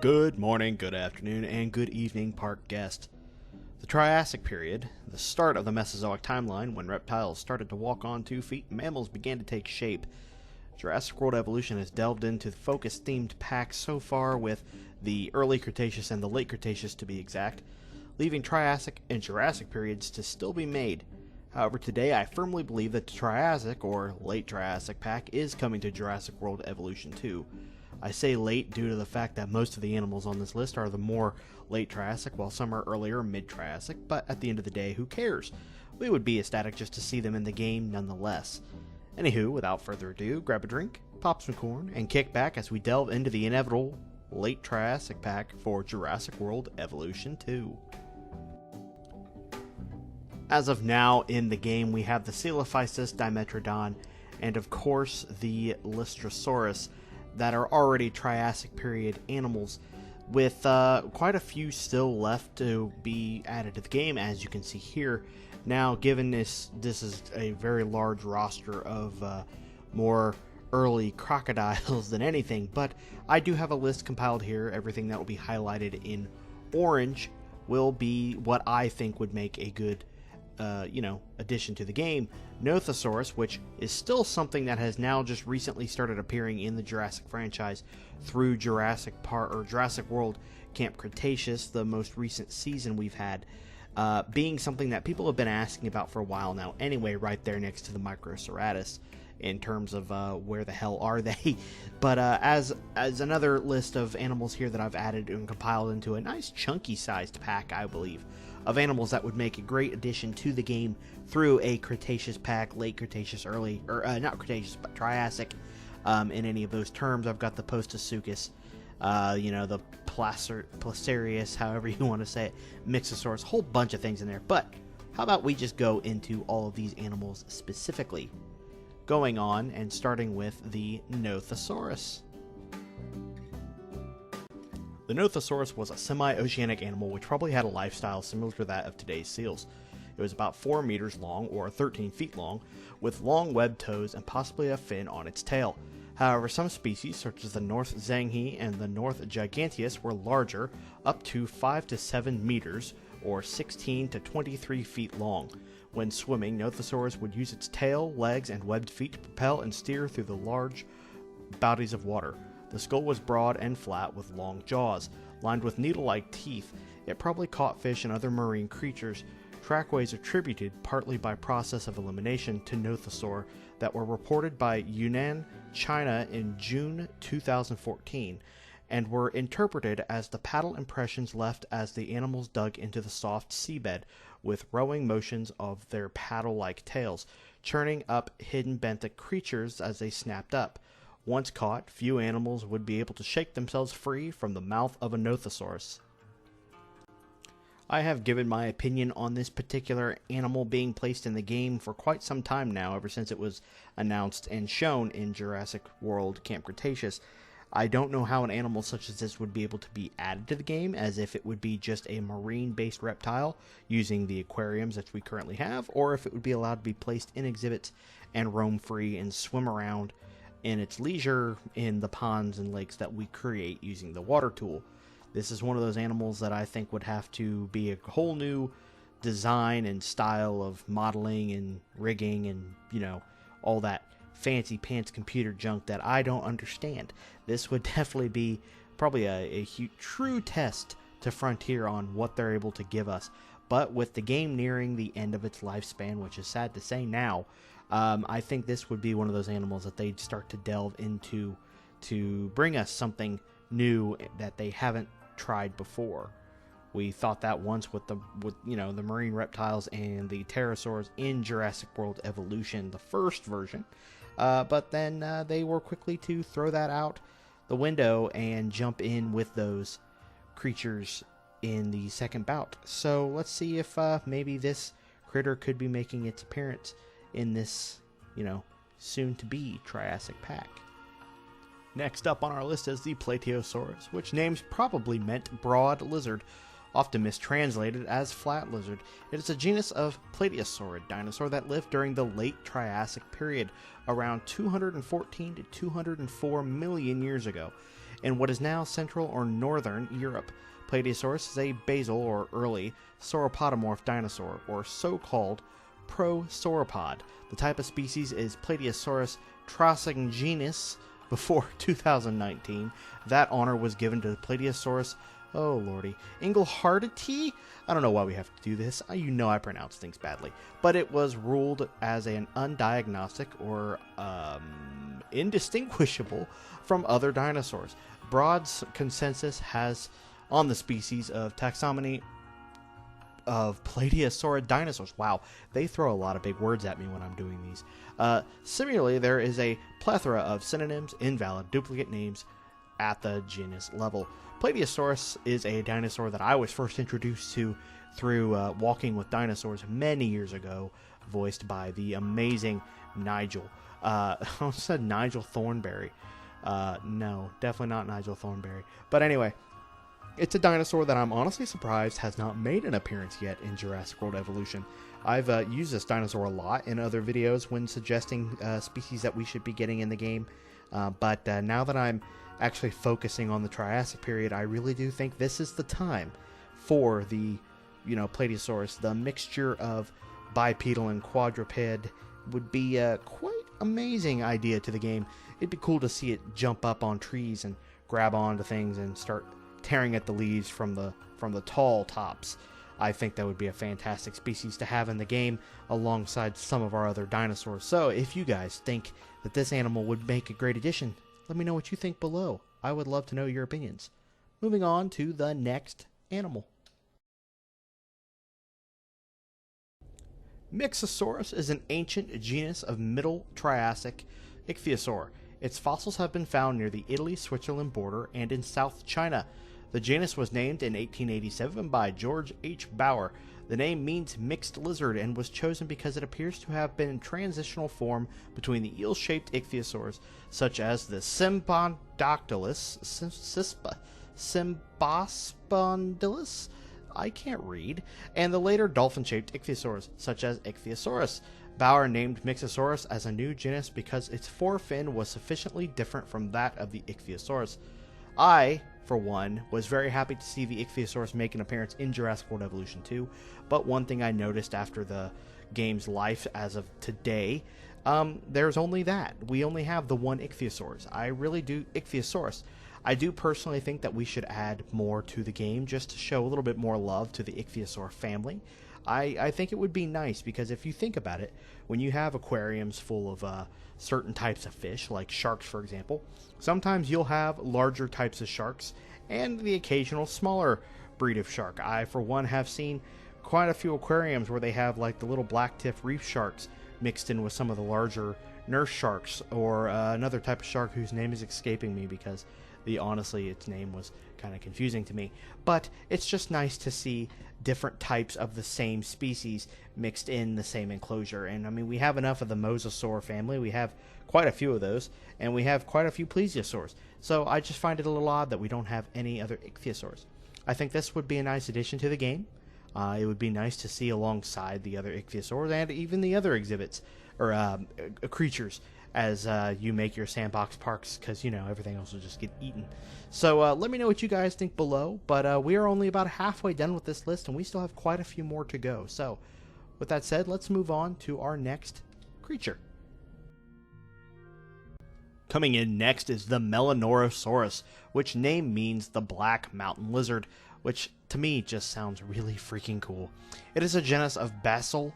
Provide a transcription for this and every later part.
Good morning, good afternoon, and good evening, park guest. The Triassic period, the start of the Mesozoic timeline when reptiles started to walk on 2 feet and mammals began to take shape. Jurassic World Evolution has delved into focus-themed packs so far with the early Cretaceous and the late Cretaceous to be exact, leaving Triassic and Jurassic periods to still be made. However, today I firmly believe that the Triassic or late Triassic pack is coming to Jurassic World Evolution 2. I say late due to the fact that most of the animals on this list are the more late Triassic, while some are earlier mid-Triassic, but at the end of the day, who cares? We would be ecstatic just to see them in the game nonetheless. Anywho, without further ado, grab a drink, pop some corn, and kick back as we delve into the inevitable late Triassic pack for Jurassic World Evolution 2. As of now in the game, we have the Coelophysis, Dimetrodon, and of course the Lystrosaurus, that are already Triassic period animals, with quite a few still left to be added to the game, as you can see here. Now, given this is a very large roster of more early crocodiles than anything, but I do have a list compiled here. Everything that will be highlighted in orange will be what I think would make a good addition to the game. Nothosaurus, which is still something that has now just recently started appearing in the Jurassic franchise through Jurassic World Camp Cretaceous, the most recent season we've had, being something that people have been asking about for a while now anyway, right there next to the Microceratus in terms of where the hell are they. But as another list of animals here that I've added and compiled into a nice chunky sized pack, I believe, of animals that would make a great addition to the game through a Cretaceous pack, late Cretaceous, early, or not Cretaceous, but Triassic, in any of those terms. I've got the PostaSukis, the Placerius, however you want to say it, Mixasaurus, whole bunch of things in there. But how about we just go into all of these animals specifically? Going on and starting with the Nothosaurus. The Nothosaurus was a semi-oceanic animal which probably had a lifestyle similar to that of today's seals. It was about 4 meters long, or 13 feet long, with long webbed toes and possibly a fin on its tail. However, some species, such as the North Zanghi and the North Giganteus, were larger, up to 5 to 7 meters, or 16 to 23 feet long. When swimming, Nothosaurus would use its tail, legs, and webbed feet to propel and steer through the large bodies of water. The skull was broad and flat with long jaws, lined with needle-like teeth. It probably caught fish and other marine creatures. Trackways attributed, partly by process of elimination, to Nothosaur that were reported by Yunnan, China in June 2014, and were interpreted as the paddle impressions left as the animals dug into the soft seabed, with rowing motions of their paddle-like tails, churning up hidden benthic creatures as they snapped up. Once caught, few animals would be able to shake themselves free from the mouth of a Nothosaurus. I have given my opinion on this particular animal being placed in the game for quite some time now, ever since it was announced and shown in Jurassic World Camp Cretaceous. I don't know how an animal such as this would be able to be added to the game, as if it would be just a marine-based reptile using the aquariums that we currently have, or if it would be allowed to be placed in exhibits and roam free and swim around in its leisure in the ponds and lakes that we create using the water tool. This is one of those animals that I think would have to be a whole new design and style of modeling and rigging and, all that fancy pants computer junk that I don't understand. This would definitely be probably a true test to Frontier on what they're able to give us. But with the game nearing the end of its lifespan, which is sad to say now, I think this would be one of ththose animals that they'd start to delve into to bring us something new that they haven't tried before. We thought that once with the marine reptiles and the pterosaurs in Jurassic World Evolution, the first version, but then they were quickly to throw that out the window and jump in with those creatures in the second bout. So let's see if maybe this critter could be making its appearance in this, soon-to-be Triassic pack. Next up on our list is the Platiosaurus, which names probably meant broad lizard, often mistranslated as flat lizard. It is a genus of Plesiosaurid dinosaur that lived during the late Triassic period, around 214 to 204 million years ago. in what is now Central or Northern Europe. Platiosaurus is a basal or early sauropodomorph dinosaur, or so-called prosauropod. The type of species is Platiosaurus triassic. Before 2019, that honor was given to Platiosaurus, oh lordy, Engelhardti? I don't know why we have to do this. You know I pronounce things badly. But it was ruled as an undiagnostic or indistinguishable from other dinosaurs. Broad consensus has on the species of taxonomy of Plesiosaurid dinosaurs. Wow, they throw a lot of big words at me when I'm doing these. Similarly, there is a plethora of synonyms, invalid, duplicate names at the genus level. Platiosaurus is a dinosaur that I was first introduced to through Walking with Dinosaurs many years ago, voiced by the amazing Nigel. I almost said Nigel Thornberry. No, definitely not Nigel Thornberry. But anyway, it's a dinosaur that I'm honestly surprised has not made an appearance yet in Jurassic World Evolution. I've used this dinosaur a lot in other videos when suggesting species that we should be getting in the game. But now that I'm actually focusing on the Triassic period, I really do think this is the time for the, Platiosaurus. The mixture of bipedal and quadruped would be a quite amazing idea to the game. It'd be cool to see it jump up on trees and grab onto things and start tearing at the leaves from the tall tops. I think that would be a fantastic species to have in the game alongside some of our other dinosaurs. So if you guys think that this animal would make a great addition, let me know what you think below. I would love to know your opinions. Moving on to the next animal. Mixasaurus is an ancient genus of Middle Triassic ichthyosaur. Its fossils have been found near the Italy-Switzerland border and in South China. The genus was named in 1887 by George H. Bauer. The name means mixed lizard and was chosen because it appears to have been in transitional form between the eel-shaped ichthyosaurs, such as the Symbospondylus, I can't read, and the later dolphin-shaped ichthyosaurs, such as Ichthyosaurus. Bauer named Mixasaurus as a new genus because its forefin was sufficiently different from that of the Ichthyosaurus. I, for one, was very happy to see the Ichthyosaurus make an appearance in Jurassic World Evolution 2, but one thing I noticed after the game's life as of today, there's only that. We only have the one Ichthyosaurus. I really do Ichthyosaurus. I do personally think that we should add more to the game just to show a little bit more love to the Ichthyosaur family. I think it would be nice because if you think about it, when you have aquariums full of certain types of fish, like sharks for example, sometimes you'll have larger types of sharks and the occasional smaller breed of shark. I, for one, have seen quite a few aquariums where they have like the little blacktip reef sharks mixed in with some of the larger nurse sharks, or another type of shark whose name is escaping me because honestly its name was kind of confusing to me. But it's just nice to see different types of the same species mixed in the same enclosure. And I mean, we have enough of the mosasaur family. We have quite a few of those, and we have quite a few plesiosaurs. So I just find it a little odd that we don't have any other ichthyosaurs. I think this would be a nice addition to the game. It would be nice to see alongside the other ichthyosaurs and even the other exhibits or creatures as you make your sandbox parks, because everything else will just get eaten. So let me know what you guys think below, but we are only about halfway done with this list and we still have quite a few more to go. So with that said, let's move on to our next creature. Coming in next is the Melanosaurus, which name means the black mountain lizard, which to me just sounds really freaking cool. It is a genus of basal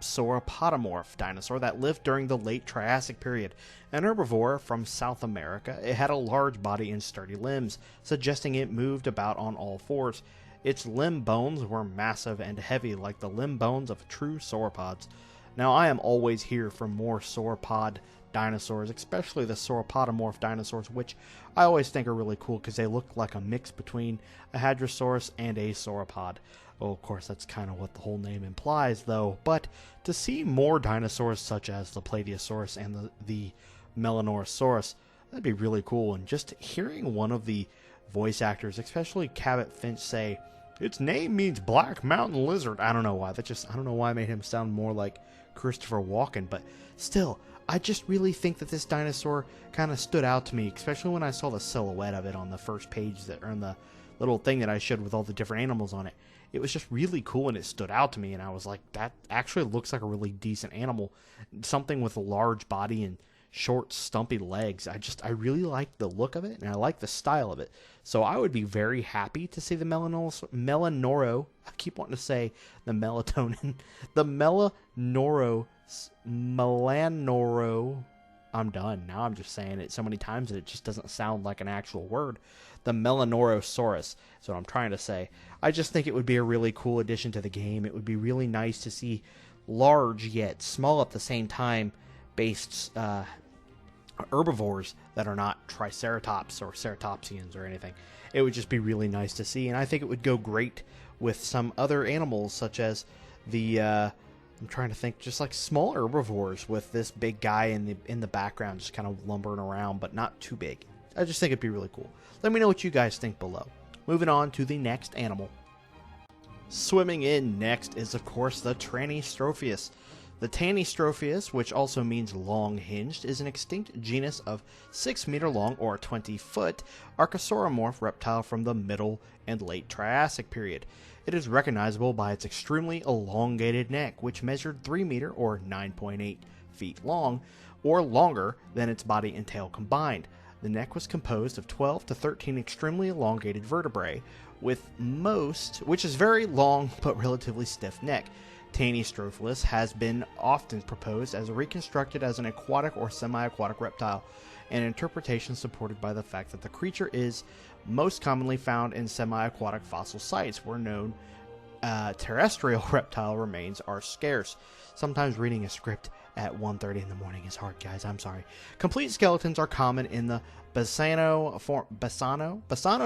sauropodomorph dinosaur that lived during the late Triassic period. An herbivore from South America, it had a large body and sturdy limbs, suggesting it moved about on all fours. Its limb bones were massive and heavy like the limb bones of true sauropods. Now I am always here for more sauropod dinosaurs, especially the sauropodomorph dinosaurs, which I always think are really cool because they look like a mix between a hadrosaurus and a sauropod. Well, of course, that's kind of what the whole name implies, though. But to see more dinosaurs such as the Platiosaurus and the Melanosaurus, that'd be really cool. And just hearing one of the voice actors, especially Cabot Finch, say, its name means Black Mountain Lizard. I don't know why. I don't know why I made him sound more like Christopher Walken. But still, I just really think that this dinosaur kind of stood out to me, especially when I saw the silhouette of it on the first page, that, or on the little thing that I showed with all the different animals on it. It was just really cool, and it stood out to me, and I was like, that actually looks like a really decent animal. Something with a large body and short, stumpy legs. I really like the look of it, and I like the style of it. So I would be very happy to see the Melanoro. I keep wanting to say the melatonin. The Melanoro. I'm done. Now I'm just saying it so many times that it just doesn't sound like an actual word. The Melanosaurus. That's what I'm trying to say. I just think it would be a really cool addition to the game. It would be really nice to see large yet small at the same time based herbivores that are not Triceratops or Ceratopsians or anything. It would just be really nice to see, and I think it would go great with some other animals such as the I'm trying to think, just like small herbivores with this big guy in the background just kind of lumbering around, but not too big. I just think it'd be really cool. Let me know what you guys think below. Moving on to the next animal. Swimming in next is, of course, the Tanystrophyus. The Tanystrophyus, which also means long-hinged, is an extinct genus of 6-meter long or 20-foot archosauromorph reptile from the Middle and Late Triassic period. It is recognizable by its extremely elongated neck, which measured 3 meter or 9.8 feet long, or longer than its body and tail combined. The neck was composed of 12 to 13 extremely elongated vertebrae, which is very long but relatively stiff neck. Tanystrophyus has been often proposed as reconstructed as an aquatic or semi-aquatic reptile, an interpretation supported by the fact that the creature is most commonly found in semi-aquatic fossil sites where known terrestrial reptile remains are scarce. Sometimes reading a script at 1:30 in the morning is hard, guys. I'm sorry. Complete skeletons are common in the Bassano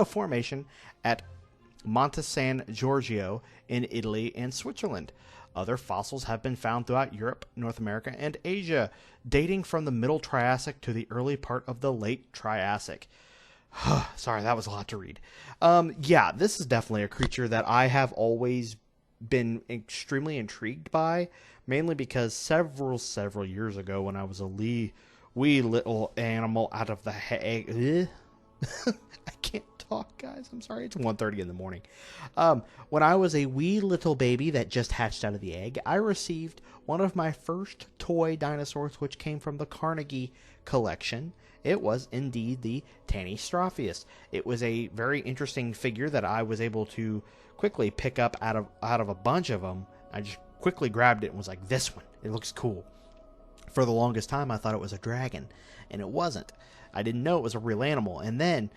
Formation at Monte San Giorgio in Italy and Switzerland. Other fossils have been found throughout Europe, North America, and Asia, dating from the Middle Triassic to the early part of the Late Triassic. Sorry, that was a lot to read. Yeah, this is definitely a creature that I have always been extremely intrigued by, mainly because several years ago when I was a wee little animal out of the egg. I can't talk, guys. I'm sorry. It's 1:30 in the morning. When I was a wee little baby that just hatched out of the egg, I received one of my first toy dinosaurs, which came from the Carnegie collection. It was indeed the Tanystrophyus. It was a very interesting figure that I was able to quickly pick up out of a bunch of them. I just quickly grabbed it and was like, this one. It looks cool. For the longest time, I thought it was a dragon, and it wasn't. I didn't know it was a real animal, and then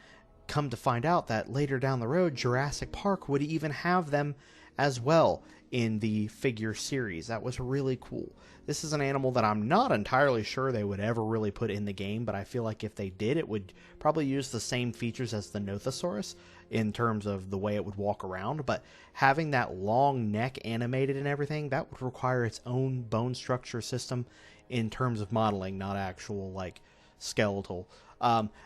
come to find out that later down the road, Jurassic Park would even have them as well in the figure series. That was really cool. This is an animal that I'm not entirely sure they would ever really put in the game, but I feel like if they did, it would probably use the same features as the Nothosaurus in terms of the way it would walk around, but having that long neck animated and everything, that would require its own bone structure system in terms of modeling, not actual like skeletal.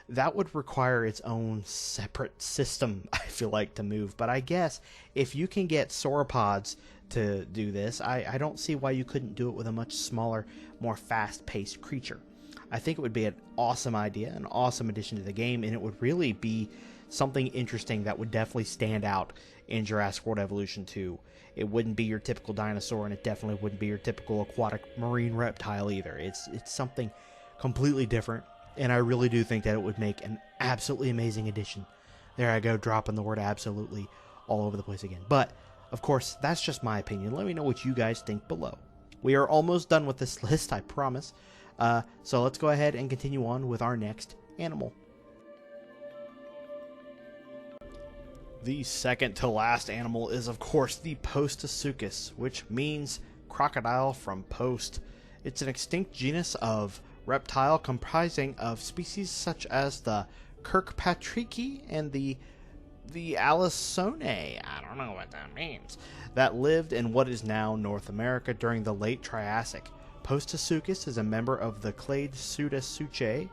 That would require its own separate system, I feel like, to move. But I guess if you can get sauropods to do this, I don't see why you couldn't do it with a much smaller, more fast-paced creature. I think it would be an awesome idea, an awesome addition to the game, and it would really be something interesting that would definitely stand out in Jurassic World Evolution 2. It wouldn't be your typical dinosaur, and it definitely wouldn't be your typical aquatic marine reptile either. It's something completely different. And I really do think that it would make an absolutely amazing addition. There I go, dropping the word absolutely all over the place again. But, of course, that's just my opinion. Let me know what you guys think below. We are almost done with this list, I promise. So let's go ahead and continue on with our next animal. The second to last animal is, of course, the PostaSukis, which means crocodile from post. It's an extinct genus of reptile comprising of species such as the Kirkpatricki and the Alisone, I don't know what that means, that lived in what is now North America during the late Triassic. PostaSukis is a member of the clade Pseudosuchia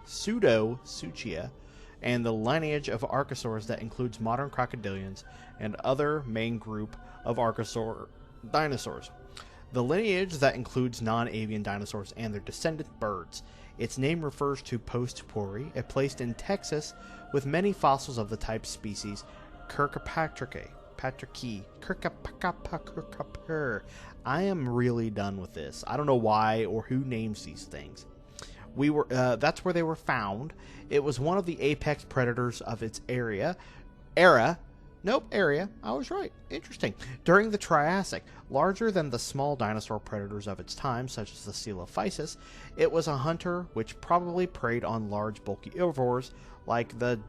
and the lineage of archosaurs that includes modern crocodilians and other main group of archosaur dinosaurs. the lineage that includes non-avian dinosaurs and their descendant birds. Its name refers to Post Pori, a place in Texas with many fossils of the type species Kirkpatrick. I am really done with this. I don't know why or who names these things. That's where they were found. It was one of the apex predators of its area. I was right. Interesting. During the Triassic, larger than the small dinosaur predators of its time, such as the Zulhazreen, it was a hunter which probably preyed on large, bulky herbivores like the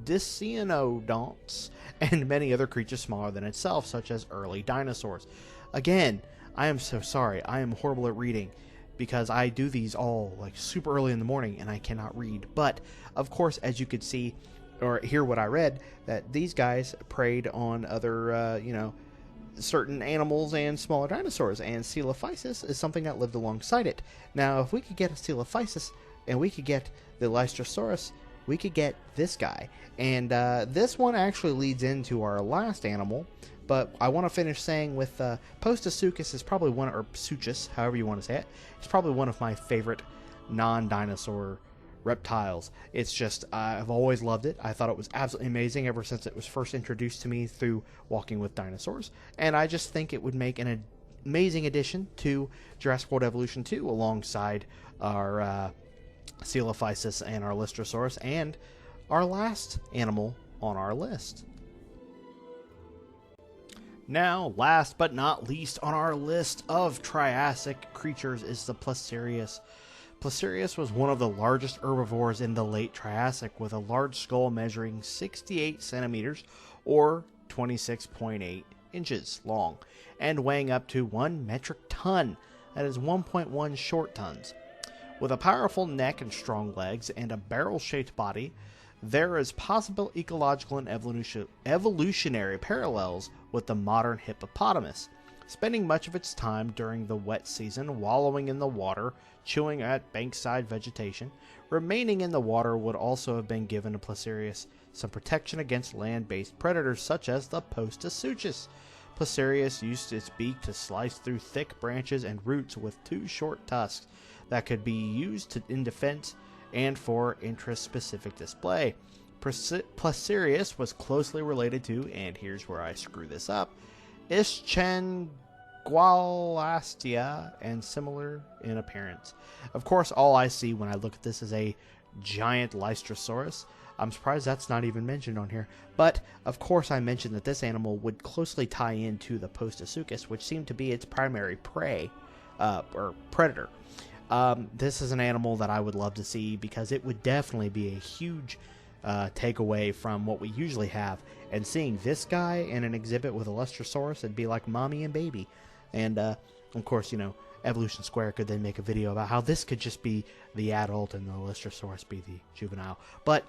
Dicynodonts and many other creatures smaller than itself, such as early dinosaurs. Again, I am so sorry. I am horrible at reading because I do these all like super early in the morning and I cannot read. But, of course, as you could see or hear what I read, that these guys preyed on other, certain animals and smaller dinosaurs, and Coelophysis is something that lived alongside it. Now, if we could get a Coelophysis and we could get the Lystrosaurus, we could get this guy. And this one actually leads into our last animal, but I want to finish saying with PostaSukis is probably one, or Suchus, however you want to say it, it's probably one of my favorite non-dinosaur reptiles. It's just, I've always loved it. I thought it was absolutely amazing ever since it was first introduced to me through Walking with Dinosaurs, and I just think it would make an amazing addition to Jurassic World Evolution 2 alongside our Coelophysis and our Lystrosaurus and our last animal on our list. Now, last but not least on our list of Triassic creatures is the Placerius. Placerius was one of the largest herbivores in the late Triassic, with a large skull measuring 68 centimeters or 26.8 inches long and weighing up to 1 metric ton, that is 1.1 short tons. With a powerful neck and strong legs and a barrel-shaped body, there is possible ecological and evolutionary parallels with the modern hippopotamus, spending much of its time during the wet season wallowing in the water, chewing at bankside vegetation. Remaining in the water would also have been given to Placerius some protection against land-based predators such as the PostaSukis. Placerius used its beak to slice through thick branches and roots with 2 short tusks that could be used in defense and for interest-specific display. Placerius was closely related to, and here's where I screw this up, Ischengualastia, and similar in appearance. Of course, all I see when I look at this is a giant Lystrosaurus. I'm surprised that's not even mentioned on here. But, of course, I mentioned that this animal would closely tie into the PostaSukis, which seemed to be its primary prey, or predator. This is an animal that I would love to see because it would definitely be a huge takeaway from what we usually have. And seeing this guy in an exhibit with a Lystrosaurus, it'd be like mommy and baby. And, of course, Evolution Square could then make a video about how this could just be the adult and the Lystrosaurus be the juvenile. But,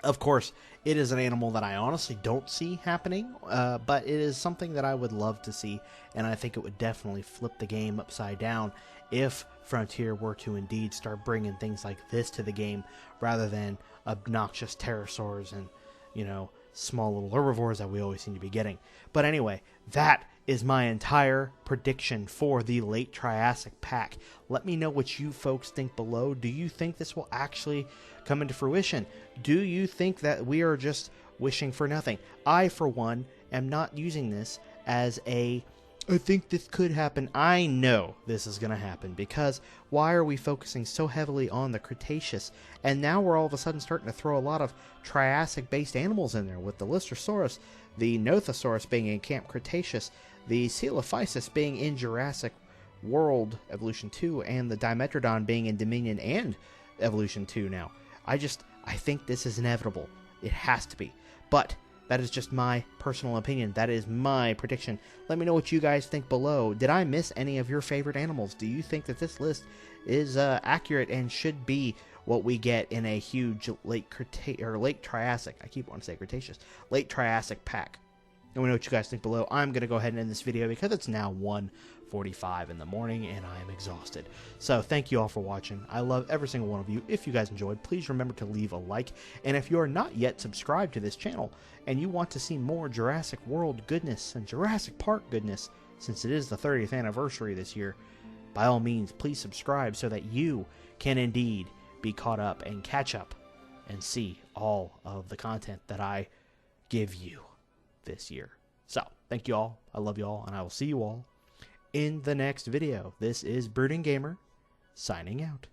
of course, it is an animal that I honestly don't see happening, but it is something that I would love to see, and I think it would definitely flip the game upside down if Frontier were to indeed start bringing things like this to the game rather than obnoxious pterosaurs and, small little herbivores that we always seem to be getting. But anyway, that is my entire prediction for the late Triassic pack. Let me know what you folks think below. Do you think this will actually come into fruition? Do you think that we are just wishing for nothing? I, for one, am not using this as I think this could happen. I know this is going to happen because why are we focusing so heavily on the Cretaceous? And now we're all of a sudden starting to throw a lot of Triassic-based animals in there, with the Lystrosaurus, the Nothosaurus being in Camp Cretaceous, the Coelophysis being in Jurassic World Evolution 2, and the Dimetrodon being in Dominion and Evolution 2 now. I think this is inevitable. It has to be. But that is just my personal opinion. That is my prediction. Let me know what you guys think below. Did I miss any of your favorite animals? Do you think that this list is accurate and should be what we get in a huge late Triassic? I keep wanting to say Cretaceous. Late Triassic pack. Let me know what you guys think below. I'm going to go ahead and end this video because it's now 1:45 in the morning and I am exhausted. So thank you all for watching. I love every single one of you. If you guys enjoyed, please remember to leave a like. And if you are not yet subscribed to this channel and you want to see more Jurassic World goodness and Jurassic Park goodness, since it is the 30th anniversary this year, by all means, please subscribe so that you can indeed be caught up and catch up and see all of the content that I give you this year. So, thank you all. I love you all, and I will see you all in the next video. This is Brooding Gamer, signing out.